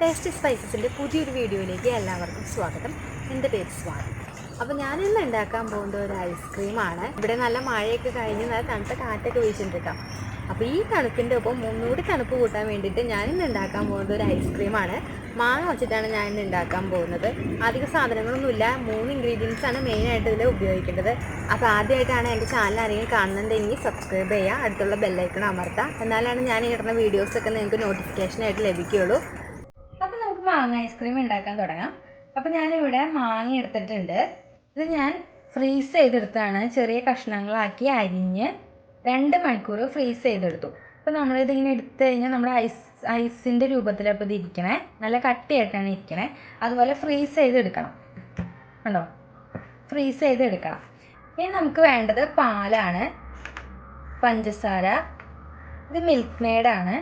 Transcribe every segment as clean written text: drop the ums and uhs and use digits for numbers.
Tasty സ്പൈസസിൻ്റെ പുതിയൊരു വീഡിയോയിലേക്ക് എല്ലാവർക്കും സ്വാഗതം. എൻ്റെ പേര് സ്വാതി. അപ്പോൾ ഞാനിന്ന് ഉണ്ടാക്കാൻ പോകുന്നത് ഒരു ഐസ്ക്രീമാണ്. ഇവിടെ നല്ല മഴയൊക്കെ കഴിഞ്ഞ് നല്ല തണുത്ത കാറ്റൊക്കെ വീശുന്നുണ്ട് കേട്ടോ. അപ്പോൾ ഈ തണുപ്പിൻ്റെ ഒപ്പം ഒന്നുകൂടി തണുപ്പ് കൂട്ടാൻ വേണ്ടിയിട്ട് ഞാനിന്ന് ഉണ്ടാക്കാൻ പോകുന്നത് ഒരു ഐസ്ക്രീമാണ്. മാങ്ങ വെച്ചിട്ടാണ് ഞാനിന്ന് ഉണ്ടാക്കാൻ പോകുന്നത്. അധികം സാധനങ്ങളൊന്നുമില്ല, 3 ഇൻഗ്രീഡിയൻസ് ആണ് മെയിനായിട്ട് ഇതിൽ ഉപയോഗിക്കേണ്ടത്. അപ്പോൾ ആദ്യമായിട്ടാണ് എൻ്റെ ചാനൽ ആരെങ്കിലും കാണുന്നുണ്ടെങ്കിൽ സബ്സ്ക്രൈബ് ചെയ്യുക, അടുത്തുള്ള ബെല്ലൈക്കൺ അമർത്തുക. എന്നാലാണ് ഞാൻ ഇടുന്ന വീഡിയോസൊക്കെ നിങ്ങൾക്ക് നോട്ടിഫിക്കേഷനായിട്ട് ലഭിക്കുകയുള്ളൂ. അപ്പോൾ നമുക്ക് മാങ്ങ ഐസ്ക്രീം ഉണ്ടാക്കാൻ തുടങ്ങാം. അപ്പോൾ ഞാനിവിടെ മാങ്ങ എടുത്തിട്ടുണ്ട്. ഇത് ഞാൻ ഫ്രീസ് ചെയ്തെടുത്താണ്. ചെറിയ കഷ്ണങ്ങളാക്കി അരിഞ്ഞ് 2 മണിക്കൂർ ഫ്രീസ് ചെയ്തെടുത്തു. അപ്പോൾ നമ്മളിതിങ്ങനെ എടുത്തു കഴിഞ്ഞാൽ നമ്മുടെ ഐസിൻ്റെ രൂപത്തിലപ്പോൾ ഇത് ഇരിക്കണേ. നല്ല കട്ടിയായിട്ടാണ് ഇരിക്കണേ. അതുപോലെ ഫ്രീസ് ചെയ്തെടുക്കണം. കണ്ടോ, ഫ്രീസ് ചെയ്തെടുക്കണം. ഇനി നമുക്ക് വേണ്ടത് പാലാണ്, പഞ്ചസാര, ഇത് മിൽക്ക് മെയ്ഡാണ്,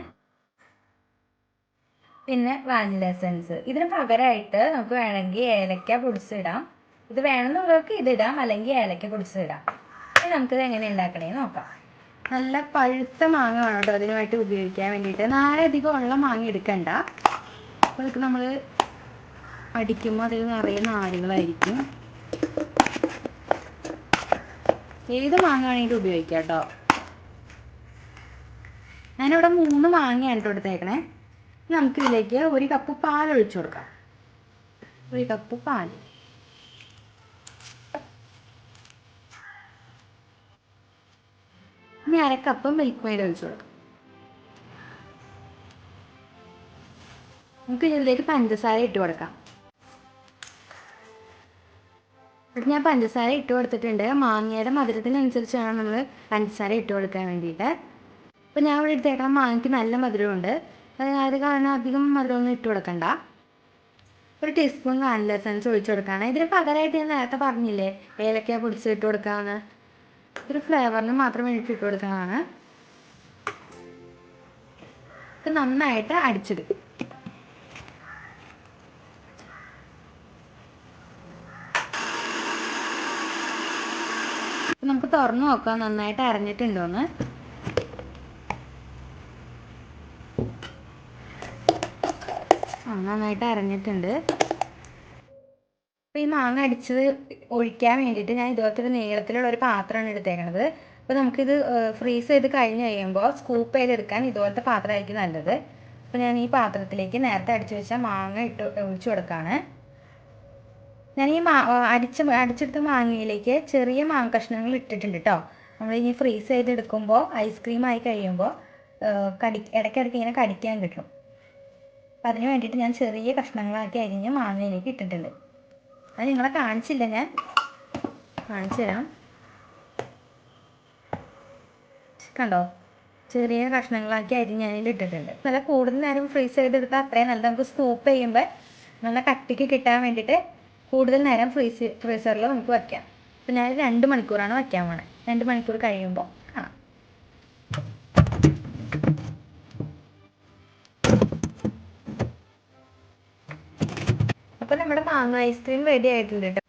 പിന്നെ വാനില എസൻസ്. ഇതിന് പകരമായിട്ട് നമുക്ക് വേണമെങ്കിൽ ഏലക്ക പൊടിച്ചിടാം. ഇത് വേണമെന്നുള്ളവർക്ക് ഇതിടാം, അല്ലെങ്കിൽ ഏലക്ക പൊടിച്ചിടാം. ഇനി നമുക്കിത് എങ്ങനെ ഉണ്ടാക്കണേന്ന് നോക്കാം. നല്ല പഴുത്ത മാങ്ങ വേണം കേട്ടോ അതിനുമായിട്ട് ഉപയോഗിക്കാൻ വേണ്ടിയിട്ട്. നാളധികം ഉള്ള മാങ്ങ എടുക്കണ്ട. അപ്പോൾ ഇതൊക്കെ നമ്മൾ അടിക്കുമ്പോൾ അതിൽ നിറയെ നാരുകളായിരിക്കും. ഏത് മാങ്ങ വേണമെങ്കിലും ഉപയോഗിക്കാം കേട്ടോ. ഞാനിവിടെ 3 മാങ്ങയാണ് കേട്ടോ എടുത്തേക്കണേ. നമുക്കിതിലേക്ക് 1 കപ്പ് പാൽ ഒഴിച്ചു കൊടുക്കാം. 1 കപ്പ് പാൽ. ഇനി 1/2 കപ്പ് മിൽക്ക് മെയ്ഡ് ഒഴിച്ചു കൊടുക്കാം. നമുക്ക് ഇതിലേക്ക് പഞ്ചസാര ഇട്ട് കൊടുക്കാം. ഞാൻ പഞ്ചസാര ഇട്ട് കൊടുത്തിട്ടുണ്ട്. മാങ്ങയുടെ മധുരത്തിനനുസരിച്ചാണ് നമ്മൾ പഞ്ചസാര ഇട്ട് കൊടുക്കാൻ വേണ്ടിയിട്ട്. അപ്പോൾ ഞാൻ ഇവിടെ എടുത്തേക്കണം മാങ്ങയ്ക്ക് നല്ല മധുരമുണ്ട്. അത് കാരണം അധികം മധുരമൊന്നും ഇട്ട് കൊടുക്കണ്ട. 1 ടീസ്പൂൺ വാനില എസൻസ് ഒഴിച്ച് കൊടുക്കുകയാണ്. ഇതിന് പകരമായിട്ട് ഞാൻ നേരത്തെ പറഞ്ഞില്ലേ ഏലക്ക പൊടിച്ച് ഇട്ട് കൊടുക്കാമെന്ന്. ഒരു ഫ്ലേവറിന് മാത്രം വേണ്ടിയിട്ട് ഇട്ട് കൊടുക്കാനാണ്. ഇത് നന്നായിട്ട് അടിച്ചെടുക്കും. നമുക്ക് തുറന്ന് നോക്കാം നന്നായിട്ട് അരഞ്ഞിട്ടുണ്ടോയെന്ന്. നന്നായിട്ട് അരഞ്ഞിട്ടുണ്ട്. അപ്പോൾ ഈ മാങ്ങ അടിച്ചത് ഒഴിക്കാൻ വേണ്ടിയിട്ട് ഞാൻ ഇതുപോലത്തെ ഒരു നീളത്തിലുള്ള ഒരു പാത്രമാണ് എടുത്തേക്കണത്. അപ്പോൾ നമുക്കിത് ഫ്രീസ് ചെയ്ത് കഴിഞ്ഞ് കഴിയുമ്പോൾ സ്കൂപ്പ് ചെയ്തെടുക്കാൻ ഇതുപോലത്തെ പാത്രമായിരിക്കും നല്ലത്. അപ്പോൾ ഞാൻ ഈ പാത്രത്തിലേക്ക് നേരത്തെ അടിച്ചു വെച്ച മാങ്ങ ഒഴിച്ചു കൊടുക്കുകയാണ്. ഞാൻ ഈ അടിച്ചെടുത്ത മാങ്ങയിലേക്ക് ചെറിയ മാങ്ങ കഷ്ണങ്ങൾ ഇട്ടിട്ടുണ്ട് കേട്ടോ. നമ്മൾ ഇനി ഫ്രീസ് ചെയ്തെടുക്കുമ്പോൾ ഐസ്ക്രീം ആയി കഴിയുമ്പോൾ ഇടയ്ക്കിടയ്ക്ക് ഇങ്ങനെ കടിക്കാൻ കിട്ടും. അപ്പം അതിന് വേണ്ടിയിട്ട് ഞാൻ ചെറിയ കഷ്ണങ്ങളാക്കി അരിഞ്ഞ് മാങ്ങയിലേക്ക് ഇട്ടിട്ടുണ്ട്. അത് നിങ്ങളെ കാണിച്ചില്ല, ഞാൻ കാണിച്ചു തരാം. കണ്ടോ, ചെറിയ കഷ്ണങ്ങളാക്കി അരിഞ്ഞ് അതിൽ ഇട്ടിട്ടുണ്ട്. നല്ല കൂടുതൽ നേരം ഫ്രീസ് ചെയ്തെടുത്താൽ അത്രയും നല്ലത്. നമുക്ക് സ്കൂപ്പ് ചെയ്യുമ്പോൾ നല്ല കട്ടിക്ക് കിട്ടാൻ വേണ്ടിയിട്ട് കൂടുതൽ നേരം ഫ്രീസറിൽ നമുക്ക് വയ്ക്കാം. അപ്പോൾ ഞാൻ 2 മണിക്കൂറാണ് വയ്ക്കാൻ പോണത്. 2 മണിക്കൂർ കഴിയുമ്പോൾ കാണാം. അപ്പോൾ നമ്മുടെ മാങ്ങ ഐസ്ക്രീം റെഡി ആയിട്ടുണ്ട് കേട്ടോ.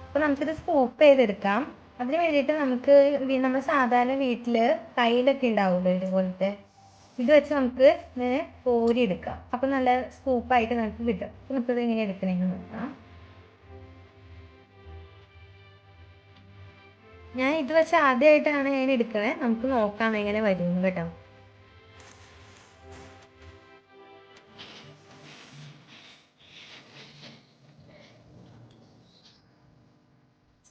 അപ്പോൾ നമുക്കിത് സ്കൂപ്പ് ചെയ്തെടുക്കാം. അതിന് വേണ്ടിയിട്ട് നമുക്ക് നമ്മൾ സാധാരണ വീട്ടിൽ കയ്യിലൊക്കെ ഉണ്ടാവുമല്ലോ ഇതുപോലത്തെ, ഇത് വെച്ച് നമുക്ക് ഇങ്ങനെ കോരിയെടുക്കാം. അപ്പോൾ നല്ല സ്കൂപ്പായിട്ട് നമുക്ക് കിട്ടും. അപ്പോൾ നമുക്കിത് എങ്ങനെ എടുക്കണമെന്ന് നോക്കാം. ഞാൻ ഇത് വെച്ച് ആദ്യമായിട്ടാണ് ഞാൻ എടുക്കണേ. നമുക്ക് നോക്കാം എങ്ങനെ വരുന്നു കേട്ടോ.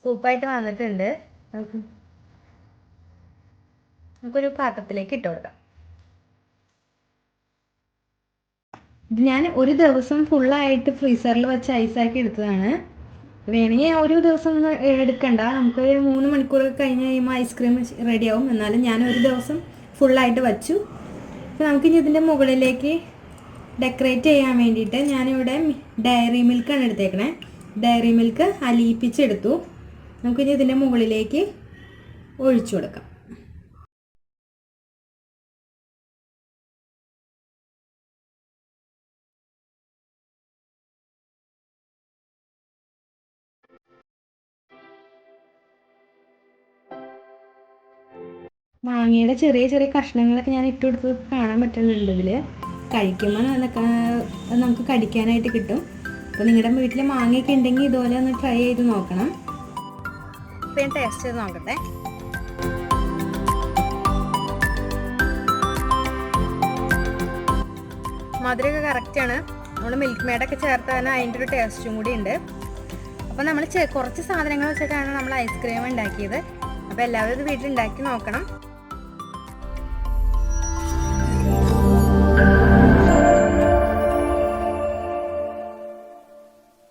സ്കൂപ്പായിട്ട് വന്നിട്ടുണ്ട്. നമുക്കൊരു പാത്രത്തിലേക്ക് ഇട്ട് കൊടുക്കാം. ഇത് ഞാൻ ഒരു ദിവസം ഫുള്ളായിട്ട് ഫ്രീസറിൽ വെച്ച് ഐസാക്കി എടുത്തതാണ്. വേണമെങ്കിൽ ഒരു ദിവസം എടുക്കണ്ട, നമുക്ക് 3 മണിക്കൂറൊക്കെ കഴിഞ്ഞ് കഴിയുമ്പോൾ ഐസ്ക്രീം റെഡിയാവും. എന്നാലും ഞാൻ ഒരു ദിവസം ഫുള്ളായിട്ട് വച്ചു. അപ്പോൾ നമുക്കിനി ഇതിൻ്റെ മുകളിലേക്ക് ഡെക്കറേറ്റ് ചെയ്യാൻ വേണ്ടിയിട്ട് ഞാനിവിടെ ഡയറി മിൽക്കാണ് എടുത്തേക്കണേ. ഡയറി മിൽക്ക് അലിയിപ്പിച്ചെടുത്തു. നമുക്കിനി ഇതിൻ്റെ മുകളിലേക്ക് ഒഴിച്ചു കൊടുക്കാം. മാങ്ങയുടെ ചെറിയ ചെറിയ കഷ്ണങ്ങളൊക്കെ ഞാൻ ഇട്ട് കൊടുത്ത് കാണാൻ പറ്റുന്നുണ്ട് ഇതിൽ. കഴിക്കുമ്പോൾ നമുക്ക് കടിക്കാനായിട്ട് കിട്ടും. അപ്പോൾ നിങ്ങളുടെ വീട്ടിൽ മാങ്ങയൊക്കെ ഉണ്ടെങ്കിൽ ഇതുപോലെ ഒന്ന് ട്രൈ ചെയ്ത് നോക്കണം. അപ്പോൾ ഞാൻ ടേസ്റ്റ് ചെയ്ത് നോക്കട്ടെ. മധുരമൊക്കെ കറക്റ്റാണ്. നമ്മൾ മിൽക്ക് മെയ്ഡൊക്കെ ചേർത്താൽ അതിൻ്റെ ഒരു ടേസ്റ്റും കൂടി ഉണ്ട്. അപ്പോൾ നമ്മൾ കുറച്ച് സാധനങ്ങൾ വെച്ചിട്ടാണ് നമ്മൾ ഐസ്ക്രീം ഉണ്ടാക്കിയത്. അപ്പോൾ എല്ലാവരും ഇത് വീട്ടിൽ ഉണ്ടാക്കി നോക്കണം.